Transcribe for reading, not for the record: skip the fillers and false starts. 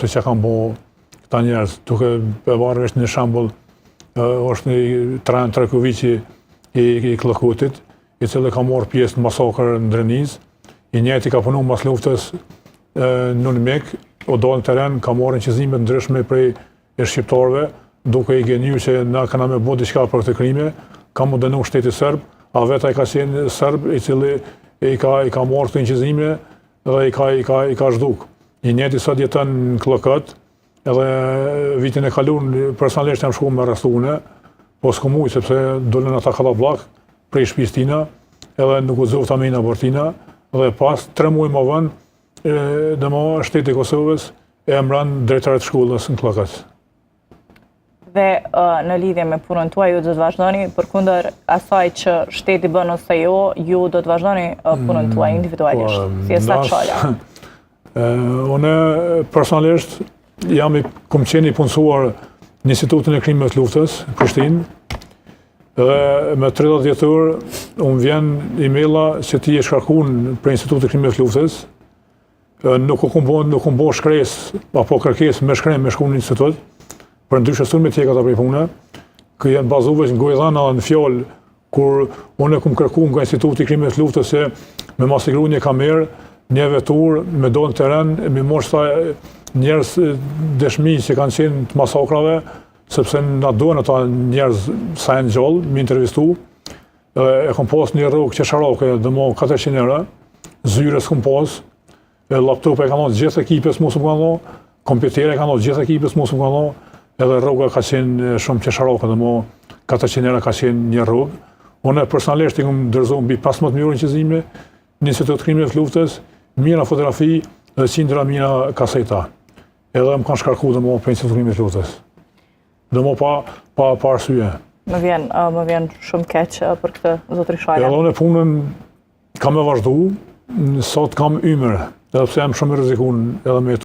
se që kanë bo këta njerëz. Duke e varë është një shembull, është një Tren Trekoviqi i Klëkutit, i cili ka marrë pjesë në masakrën në Dreniz. I njëjti ka punu mas luftës në Mek, o dalë në teren, ka marrë inqizimet ndryshme prej shqiptarëve, duke i gënjur që na kanë me bë diçka për këtë krime, ka mu dënu shteti serb, a vetë ai ka qenë serb i cili i ka marrë këto inqizime dhe i ka zhduk. I njëjti sot jeton në Klëkët, edhe vitin e kaluar personalisht jam shkuar me arrestuane, po s'kam mujt sepse dolën ata kallabllak prej shtëpisë tina, edhe nuk u zovta me abortina, dhe pas 3 muaj më vonë dëmo shteti i Kosovës e emran drejtorat të shkollës në Klëkët. Dhe në lidhje me punën tuaj ju do të vazhdoni përkundër asaj që shteti bën ose jo, ju do të vazhdoni punën tuaj individualisht, si e sa çala. Unë personalisht kom qenë i punësuar në Institutin e Krimeve të Luftës, Prishtinë, dhe me 30 vjetor unë vjen emaila që ti je shkarkuar për Institutin e Krimeve të Luftës. Nuk u kom bo shkresë apo kërkesë me shkrim me shku në institut, për ndryshe sulme tjeka të prej pune, kë janë bazuar në gojdhana dhe në fjalë, kur unë kom kërku nga Instituti i Krimeve të Luftës se me ma siguru një kamerë, një vetur, me do në teren, me moshta njerëz dëshmi që kanë qenë të masakrave, sepse na duhen ata njerëz sa janë gjallë, me intervistu, e kom pas një rrugë qesharake, dëmo 400 euro, zyres kom pas, laptop e kanë dhënë gjithë ekipës mos u kanë dhënë, kompjutere e kanë dhënë gjithë ekipës mos u kanë dhënë, edhe rruga ka qenë shumë qesharake, dëmo 400 euro ka qenë një rrugë. Unë personalisht i kom dorëzuar mbi 15 mijë inqizime në Institut të Krimeve të Luftës, mira fotografi dhe qindra mira kaseta. Edhe më kanë shkarkuar dëmo për Institut të Krimeve të Luftës. Dëmo pa arsye. Më vjen shumë keq për këtë, zotri Shala. Edhe unë punën kam e vazhdu, sot kam ymër, edhe pse jam shumë i rrezikuar edhe me